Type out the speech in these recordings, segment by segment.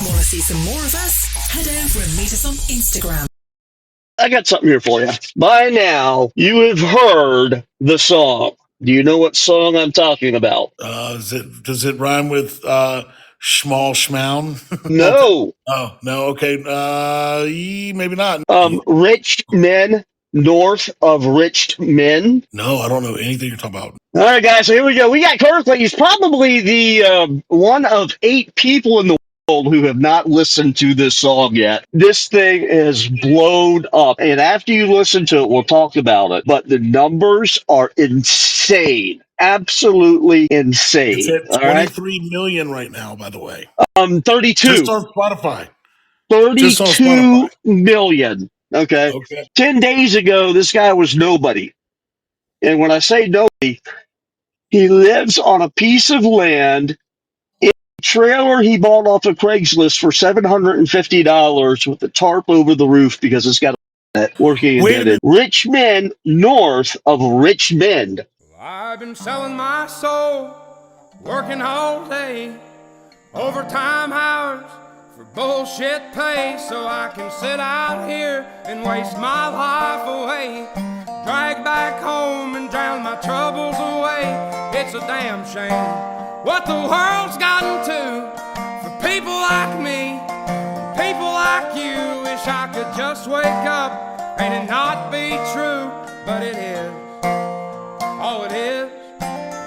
Want to see some more of us? Head over and meet us on Instagram. I got something here for you. By now, you have heard the song. Do you know what song I'm talking about? Does it rhyme with schmal schmown? No. Oh no. Okay. Maybe not. Rich Men North of Rich Men. No, I don't know anything you're talking about. All right, guys, so here we go. We got Kirkley. He's probably the one of 8 people in the world who have not listened to this song yet. This thing is blown up, and after you listen to it, we'll talk about it. But the numbers are insane, absolutely insane. It's at All right, 23 million right now. By the way, 32, just on Spotify. 32 million. Okay. 10 days ago, this guy was nobody, and when I say nobody, he lives on a piece of land in a trailer he bought off of Craigslist for $750 with a tarp over the roof because it's got a working in Rich Men North of Richmond. I've been selling my soul, working all day, overtime hours for bullshit pay, so I can sit out here and waste my life away, drag back home and drown my troubles away. It's a damn shame what the world's gotten to for people like me, people like you. Wish I could just wake up and it not be true, but it is. Oh, it is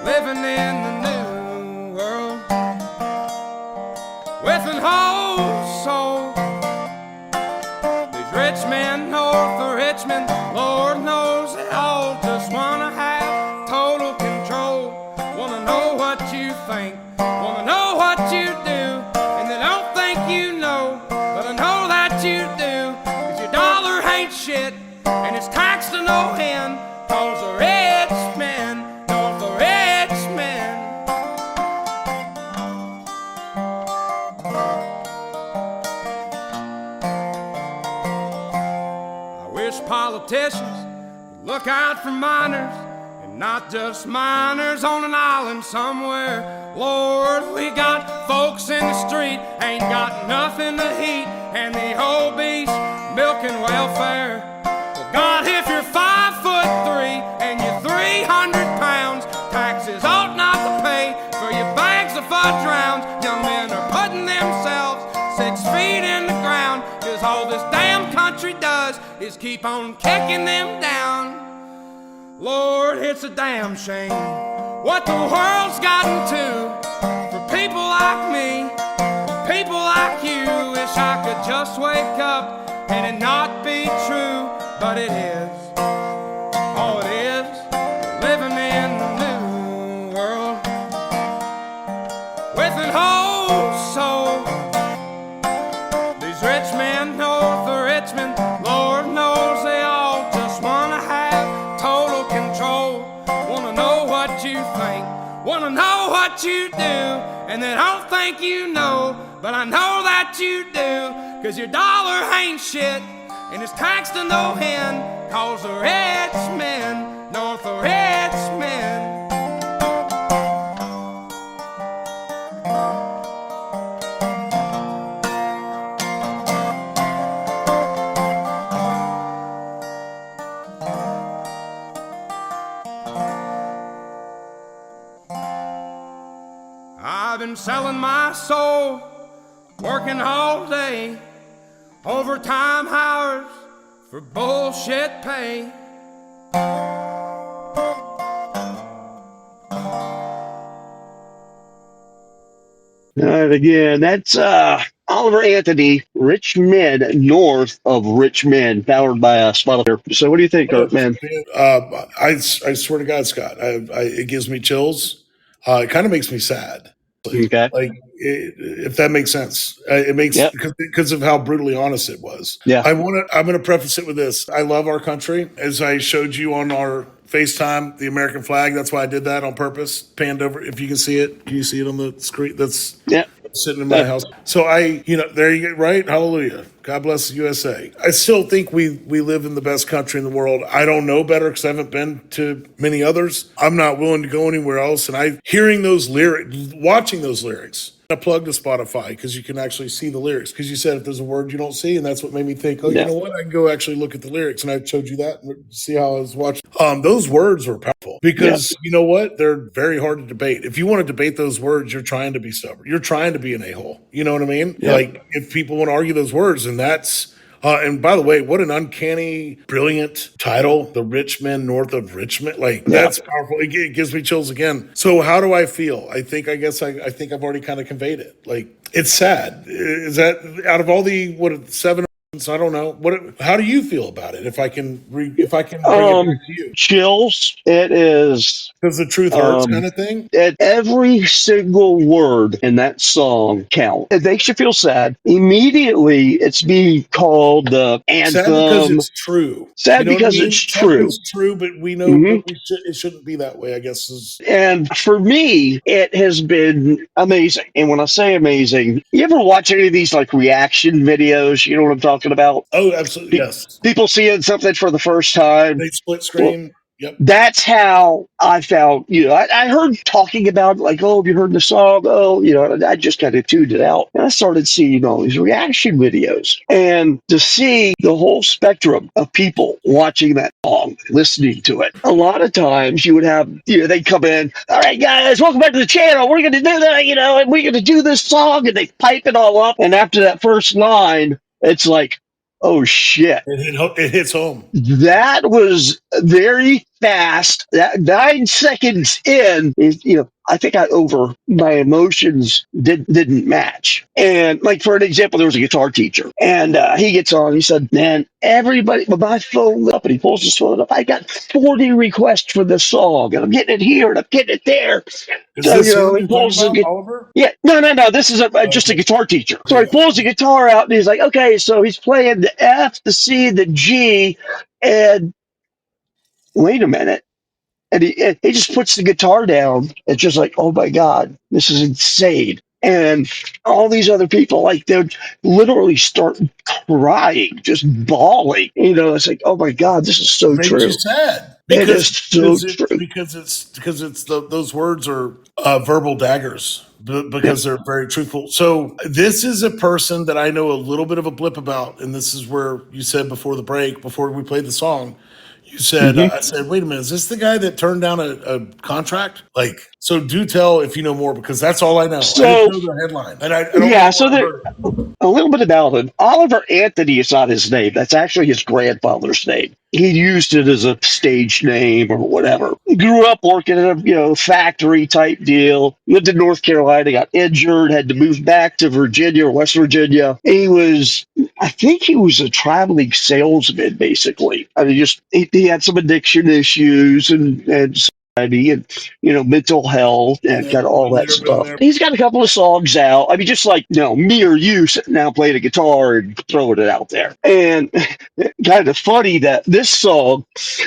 living in the new world with an whole soul. These rich men north of Richmond, Lord knows they all just wanna have total control. Wanna know what you think, wanna know what you do, and they don't think you know, but I know that you do, 'cause your dollar ain't shit, and it's taxed to no end, 'cause the rich men north of Richmond. I wish politicians would look out for minors, and not just minors on an island somewhere. Lord, we got folks in the street, ain't got nothing to eat, and the obese milking welfare. Well, God, if you're 5'3" and you're 300 pounds, taxes ought not to pay for your bags of fudge rounds. Young men are putting themselves 6 feet in the ground, 'cause all this damn country does is keep on kicking them down. Lord, it's a damn shame what the world's gotten to for people like me, people like you. Wish I could just wake up and it not be true, but it is. Oh, it is living in the new world with an whole soul. These rich men north of Richmond, Lord knows they all just wanna have total control. Wanna know what you think, wanna know what you do, and they don't think you know, but I know that you do, 'cause your dollar ain't shit, and it's taxed to no end, 'cause the rich men north of Richmond. I've been selling my soul, working all day, overtime hours for bullshit pay. All right, again, that's Oliver Anthony, Rich Men North of Richmond, powered by Spotify. So what do you think, Kurt, man? I swear to God, Scott, it gives me chills. It kind of makes me sad. Okay. If that makes sense, it makes because of how brutally honest it was. Yeah. I'm going to preface it with this. I love our country. As I showed you on our FaceTime, the American flag. That's why I did that on purpose. Panned over. If you can see it, can you see it on the screen? That's sitting in my house. So there you get right. Hallelujah. God bless the USA. I still think we live in the best country in the world. I don't know better because I haven't been to many others. I'm not willing to go anywhere else. And hearing those lyrics, watching those lyrics. I plugged to Spotify because you can actually see the lyrics. Because you said if there's a word you don't see, and that's what made me think, you know what? I can go actually look at the lyrics, and I showed you that and see how I was watching. Those words were powerful because you know what? They're very hard to debate. If you want to debate those words, you're trying to be stubborn. You're trying to be an a-hole. You know what I mean? Yeah. Like if people want to argue those words, and that's. And by the way, what an uncanny, brilliant title, The Rich Men North of Richmond. That's powerful. It gives me chills again. So how do I feel? I think I've already kind of conveyed it. Like, it's sad. Is that out of all the, 7 I don't know. How do you feel about it? If I can bring it back to you. Chills. It is. Because the truth hurts kind of thing? Every single word in that song counts. It makes you feel sad. Immediately, it's being called the anthem. Sad because it's true. Sad because it's true. It's true, but we know it shouldn't be that way, I guess. And for me, it has been amazing. And when I say amazing, you ever watch any of these like reaction videos? You know what I'm talking about? Oh, absolutely, yes. People seeing something for the first time. They split screen. Yep. That's how I found, I heard talking about like, oh, have you heard the song? Oh, I just kind of tuned it out. And I started seeing all these reaction videos and to see the whole spectrum of people watching that song, listening to it. A lot of times you would have, they'd come in, all right, guys, welcome back to the channel. We're going to do that, and we're going to do this song, and they pipe it all up. And after that first line, it's like, oh shit. It hits home. That was very fast. That 9 seconds in, I think my emotions didn't match. And like for an example, there was a guitar teacher, and he gets on. He said, "Man, everybody, my phone lit up," and he pulls his phone up. I got 40 requests for this song, and I'm getting it here and I'm getting it there. He pulls Oliver? Yeah, no. This is just a guitar teacher. So he pulls the guitar out and he's like, okay, so he's playing the F, the C, the G, and wait a minute. And he just puts the guitar down. It's just like, oh my God, this is insane. And all these other people, like, they would literally start crying, just bawling. It's like, oh my God, this is so true. Makes you sad. It is so true. Because those words are verbal daggers because they're very truthful. So this is a person that I know a little bit of a blip about, and this is where you said before the break, before we played the song, you said, I said, wait a minute, is this the guy that turned down a contract? So do tell if you know more, because that's all I know. So, I just know the headline. And I don't a little bit about him. Oliver Anthony is not his name. That's actually his grandfather's name. He used it as a stage name or whatever. He grew up working in a factory type deal. Lived in North Carolina, got injured, had to move back to Virginia or West Virginia. I think he was a traveling salesman, basically. I mean, he had some addiction issues and mental health and kind of all that stuff. He's got a couple of songs out. I mean, just like, me or you sitting down playing a guitar and throwing it out there. And kind of funny that this song,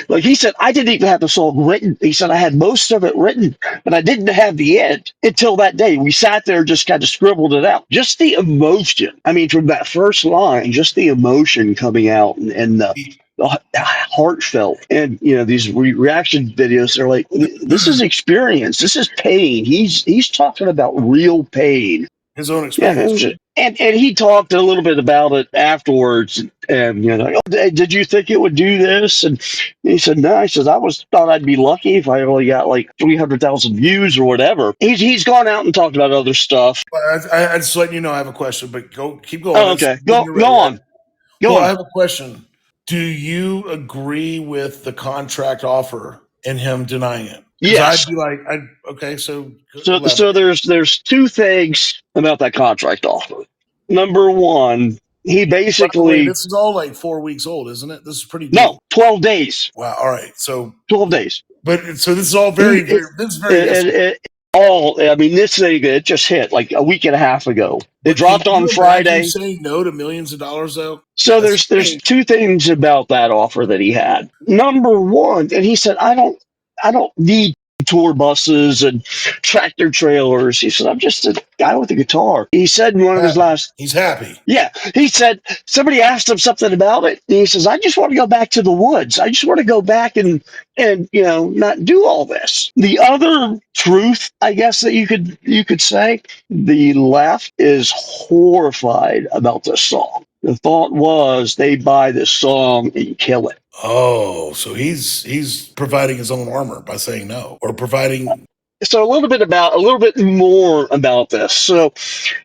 like he said, I didn't even have the song written. He said, I had most of it written, but I didn't have the end until that day. We sat there, just kind of scribbled it out. Just the emotion. I mean, from that first line, just the emotion coming out and the heartfelt. And these reaction videos are like, this is experience, this is pain. He's talking about real pain, his own experience. And he talked a little bit about it afterwards, and did you think it would do this? And he said, no. He says, thought I'd be lucky if I only got like 300,000 views or whatever. He's gone out and talked about other stuff. I just letting you know I have a question, but keep going. Oh, okay, go on. I have a question. Do you agree with the contract offer and him denying it? Yes. I'd be like, okay, so there's two things about that contract offer. Number one, he basically, this is all like 4 weeks old, isn't it? This is pretty deep. No, 12 days. Wow. All right. So 12 days. But so this is all very this is very this thing, it just hit like a week and a half ago. It dropped on Friday. Saying no to millions of dollars, though. So there's two things about that offer that he had. Number one, and he said, I don't need tour buses and tractor trailers. He said, I'm just a guy with a guitar. He said in one of his last... He's happy. Yeah. He said, somebody asked him something about it. And he says, I just want to go back to the woods. I just want to go back and not do all this. The other truth, I guess, that you could say, the left is horrified about this song. The thought was they buy this song and kill it. Oh, so he's providing his own armor by saying no, or providing. So a little bit more about this. So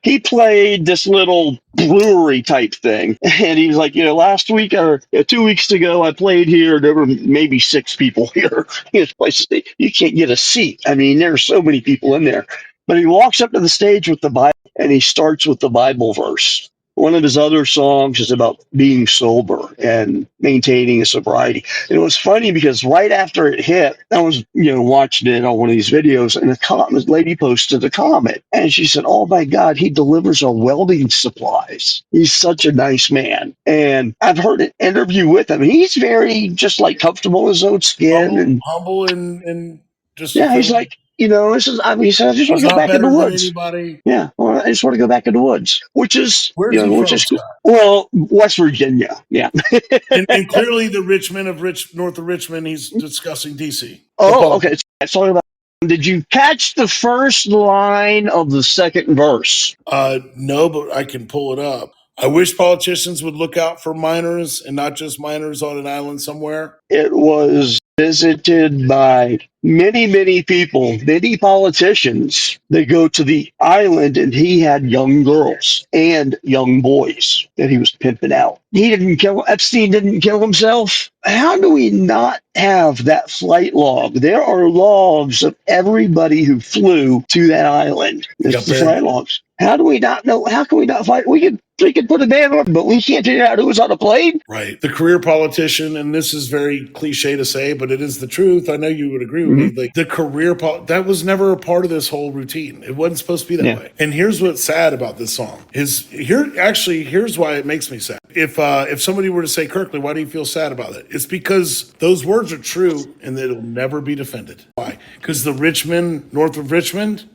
he played this little brewery type thing, and he was like, last week or 2 weeks ago, I played here. There were maybe 6 people here. This place, you can't get a seat. I mean, there are so many people in there. But he walks up to the stage with the Bible, and he starts with the Bible verse. One of his other songs is about being sober and maintaining a sobriety. And it was funny because right after it hit, I was, watching it on one of these videos, and this lady posted a comment, and she said, "Oh my God, he delivers our welding supplies. He's such a nice man." And I've heard an interview with him. He's very just like comfortable in his own skin, humble and just he's like. This is. He said, "I just want to go back in the woods." Yeah, well, I just want to go back in the woods, which is where's he from, Scott? Well, West Virginia. Yeah, and clearly the north of Richmond. He's discussing DC. Oh, okay. Sorry about. Did you catch the first line of the second verse? No, but I can pull it up. I wish politicians would look out for minors and not just minors on an island somewhere. It was visited by many, many people, many politicians. They go to the island, and he had young girls and young boys that he was pimping out. Epstein didn't kill himself. How do we not have that flight log? There are logs of everybody who flew to that island. There's the flight logs. How do we not know? How can we not fight? We could put a ban on it, but we can't figure out who was on the plane. Right. The career politician, and this is very cliche to say, but it is the truth. I know you would agree with me. Like the career, that was never a part of this whole routine. It wasn't supposed to be that way. And here's what's sad about this song here's why it makes me sad. If somebody were to say, Kirkley, why do you feel sad about it? It's because those words are true and it'll never be defended. Why? Because the north of Richmond,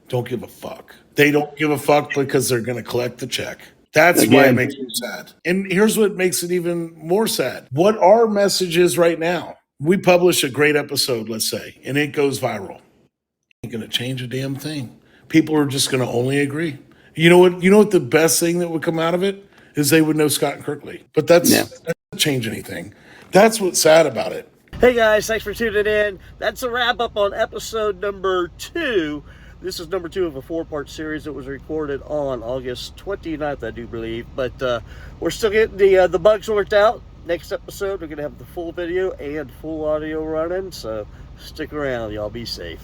don't give a fuck. They don't give a fuck because they're going to collect the check. That's why it makes me sad. And here's what makes it even more sad. What our message is right now. We publish a great episode, let's say, and it goes viral. Ain't going to change a damn thing. People are just going to only agree. You know what the best thing that would come out of it is they would know Scott and Kirkley. But that doesn't change anything. That's what's sad about it. Hey guys, thanks for tuning in. That's a wrap up on episode number 2. This is number 2 of a 4-part series that was recorded on August 29th, I do believe. But we're still getting the bugs worked out. Next episode, we're going to have the full video and full audio running. So stick around, y'all. Be safe.